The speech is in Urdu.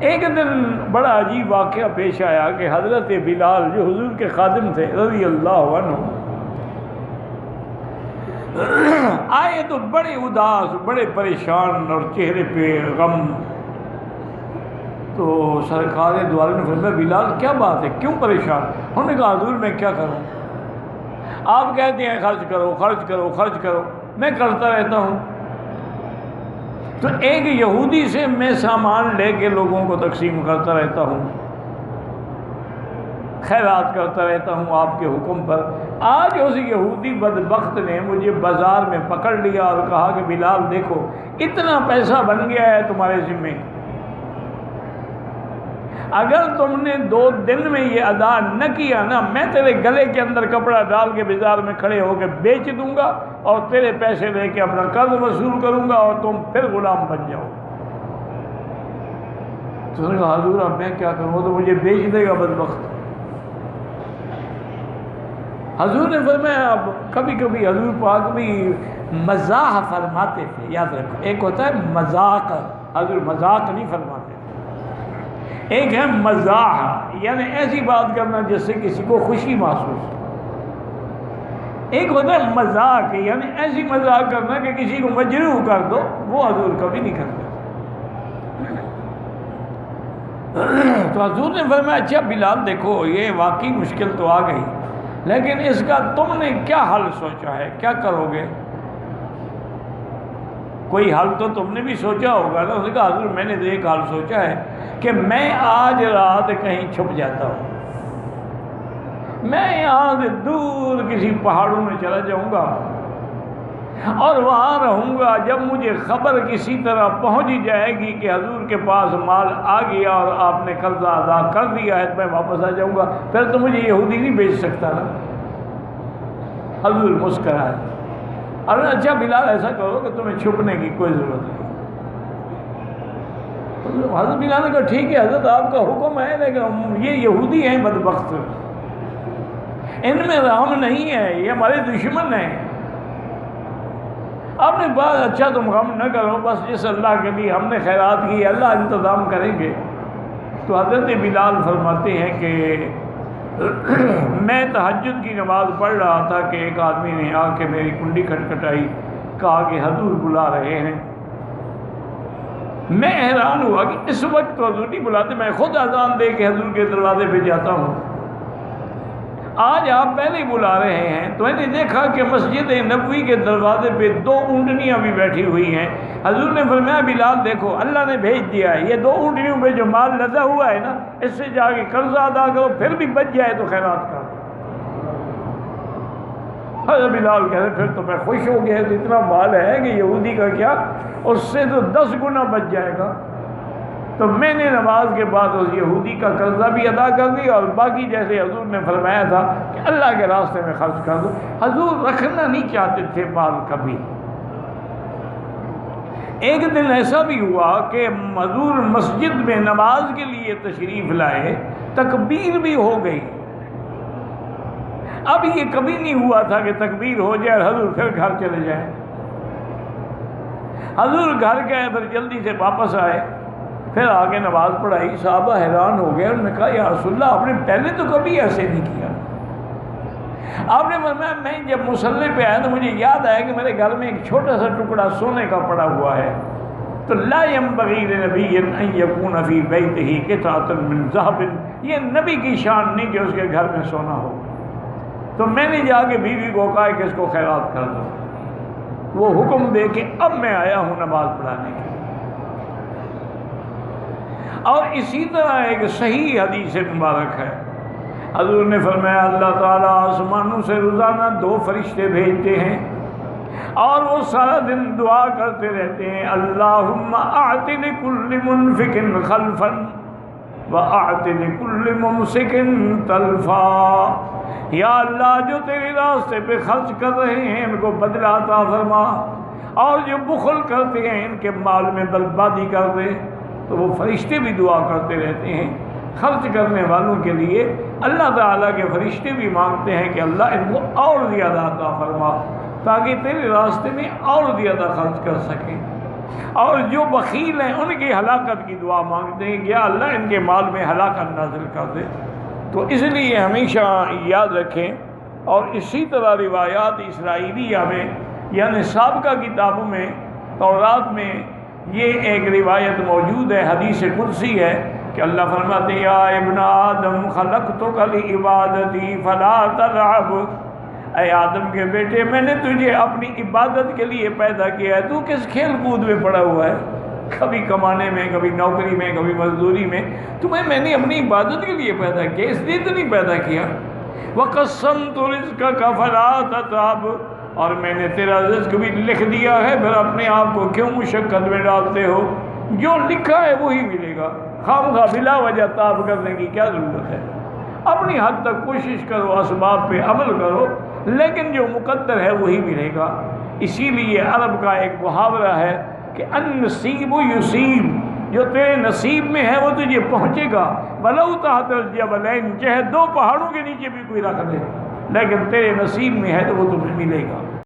ایک دن بڑا عجیب واقعہ پیش آیا کہ حضرت بلال جو حضور کے خادم تھے رضی اللہ عنہ آئے تو بڑے اداس، بڑے پریشان اور چہرے پہ غم. تو سرکار دو عالم نے فرمایا بلال کیا بات ہے، کیوں پریشان؟ انہوں نے کہا حضور میں کیا کروں، آپ کہتے ہیں خرچ کرو خرچ کرو خرچ کرو، میں کرتا رہتا ہوں. تو ایک یہودی سے میں سامان لے کے لوگوں کو تقسیم کرتا رہتا ہوں، خیرات کرتا رہتا ہوں آپ کے حکم پر. آج اس یہودی بدبخت نے مجھے بازار میں پکڑ لیا اور کہا کہ بلال دیکھو اتنا پیسہ بن گیا ہے تمہارے ذمے، اگر تم نے 2 دن میں یہ ادا نہ کیا نا، میں تیرے گلے کے اندر کپڑا ڈال کے بازار میں کھڑے ہو کے بیچ دوں گا اور تیرے پیسے لے کے اپنا قرض وصول کروں گا اور تم پھر غلام بن جاؤ. تو انہوں نے کہا حضور اب میں کیا کروں، وہ تو مجھے بیچ دے گا بدبخت. حضور نے فرمایا اب کبھی کبھی حضور پاک بھی مزاح فرماتے تھے، یاد رکھو ایک ہوتا ہے مذاق، حضور مذاق نہیں فرماتے، ایک ہے مزاح یعنی ایسی بات کرنا جس سے کسی کو خوشی محسوس، ایک ہوتا ہے مذاق یعنی ایسی مذاق کرنا کہ کسی کو مجروح کر دو، وہ حضور کبھی نہیں کرتے. تو حضور نے فرمایا اچھا بلال دیکھو یہ واقعی مشکل تو آ گئی، لیکن اس کا تم نے کیا حل سوچا ہے، کیا کرو گے؟ کوئی حل تو تم نے بھی سوچا ہوگا نا. اس نے کہا حضور میں نے تو ایک حل سوچا ہے کہ میں آج رات کہیں چھپ جاتا ہوں، میں یہاں سے دور کسی پہاڑوں میں چلا جاؤں گا اور وہاں رہوں گا. جب مجھے خبر کسی طرح پہنچ جائے گی کہ حضور کے پاس مال آ گیا اور آپ نے قرضہ ادا کر دیا ہے تو میں واپس آ جاؤں گا، پھر تو مجھے یہودی نہیں بیچ سکتا نا. حضور مسکرائے اور اچھا بلال ایسا کرو کہ تمہیں چھپنے کی کوئی ضرورت نہیں. حضرت بلال نے کہا ٹھیک ہے حضرت آپ کا حکم ہے، لیکن یہ یہودی ہیں بدبخت، ان میں رحم نہیں ہے، یہ ہمارے دشمن ہیں. آپ نے بات اچھا تم غم نہ کرو، بس جس اللہ کے لیے ہم نے خیرات کی اللہ انتظام کریں گے. تو حضرت بلال فرماتے ہیں کہ میں تہجد کی نماز پڑھ رہا تھا کہ ایک آدمی نے آ کے میری کنڈی کھٹکھٹائی، کہا کہ حضور بلا رہے ہیں. میں حیران ہوا کہ اس وقت تو حضور نہیں بلاتے، میں خود اذان دے کے حضور کے دروازے پہ جاتا ہوں، آج آپ پہلے ہی بلا رہے ہیں. تو میں نے دیکھا کہ مسجد نبوی کے دروازے پہ 2 اونٹنیاں بھی بیٹھی ہوئی ہیں. حضور نے فرمایا بلال دیکھو اللہ نے بھیج دیا ہے، یہ 2 اونٹنیوں پہ جو مال لدا ہوا ہے نا اس سے جا کے قرضہ ادا کرو، پھر بھی بچ جائے تو خیرات کر. حضرت بلال کہتے ہیں پھر تو میں خوش ہو گیا، تو اتنا مال ہے کہ یہودی کا کیا اس سے تو 10 گنا بچ جائے گا. تو میں نے نماز کے بعد اس یہودی کا قرضہ بھی ادا کر دیا اور باقی جیسے حضور نے فرمایا تھا کہ اللہ کے راستے میں خرچ کر دو. حضور رکھنا نہیں چاہتے تھے مال کبھی. ایک دن ایسا بھی ہوا کہ حضور مسجد میں نماز کے لیے تشریف لائے، تکبیر بھی ہو گئی. اب یہ کبھی نہیں ہوا تھا کہ تکبیر ہو جائے اور حضور پھر گھر چلے جائیں. حضور گھر گئے، پھر جلدی سے واپس آئے، پھر آگے نماز پڑھائی. صحابہ حیران ہو گئے، انہوں نے کہا یا رسول اللہ آپ نے پہلے تو کبھی ایسے نہیں کیا. آپ نے فرمایا میں جب مصلی پہ آیا تو مجھے یاد آیا کہ میرے گھر میں ایک چھوٹا سا ٹکڑا سونے کا پڑا ہوا ہے، تو لا ينبغي لنبي ان يكون في بيته قطعة من ذهب، یہ نبی کی شان نہیں کہ اس کے گھر میں سونا ہو. تو میں نے جا کے بیوی کو کہا کہ اس کو خیرات کر دو. وہ حکم دے کے اب میں آیا ہوں نماز پڑھانے کے. اور اسی طرح ایک صحیح حدیث مبارک ہے، حضور نے فرمایا اللہ تعالیٰ آسمانوں سے روزانہ 2 فرشتے بھیجتے ہیں اور وہ سارا دن دعا کرتے رہتے ہیں اللہم اعط لکل منفق خلفا واعط لکل ممسک تلفا. یا اللہ جو تیرے راستے پہ خرچ کر رہے ہیں ان کو بدلہ عطا فرما، اور جو بخل کرتے ہیں ان کے مال میں بربادی کر دے. تو وہ فرشتے بھی دعا کرتے رہتے ہیں خرچ کرنے والوں کے لیے. اللہ تعالیٰ کے فرشتے بھی مانگتے ہیں کہ اللہ ان کو اور زیادہ عطا فرما تاکہ تیرے راستے میں اور زیادہ خرچ کر سکیں. اور جو بخیل ہیں ان کی ہلاکت کی دعا مانگتے ہیں کہ یا اللہ ان کے مال میں ہلاکت نازل کر دے۔ تو اس لیے ہمیشہ یاد رکھیں، اور اسی طرح روایات اسرائیلیہ میں یعنی سابقہ کتابوں میں تورات میں یہ ایک روایت موجود ہے، حدیث قدسی ہے کہ اللہ فرماتے ہیں یا ابن آدم خلقتک لعبادتی فلا تلعب، اے آدم کے بیٹے میں نے تجھے اپنی عبادت کے لیے پیدا کیا ہے، تو کس کھیل کود میں پڑا ہوا ہے، کبھی کمانے میں، کبھی نوکری میں، کبھی مزدوری میں، تمہیں میں نے اپنی عبادت کے لیے پیدا کیا، اس لیے تو نہیں پیدا کیا۔ وَقَسَّمْتُ رِزْقَكَ فَلَا تَتْعَبْ، اور میں نے تیرا رزق بھی لکھ دیا ہے، پھر اپنے آپ کو کیوں مشقت میں ڈالتے ہو، جو لکھا ہے وہی ملے گا، خواہ بلا وجہ تاب کرنے کی کیا ضرورت ہے۔ اپنی حد تک کوشش کرو، اسباب پہ عمل کرو، لیکن جو مقدر ہے وہی ملے گا۔ اسی لیے عرب کا ایک محاورہ ہے کہ النصیب یصیب، جو تیرے نصیب میں ہے وہ تجھے پہنچے گا، ولو تحت الجبلین، چاہے دو پہاڑوں کے نیچے بھی کوئی رکھ دے، لیکن تیرے نصیب میں ہے تو وہ تمہیں ملے گا۔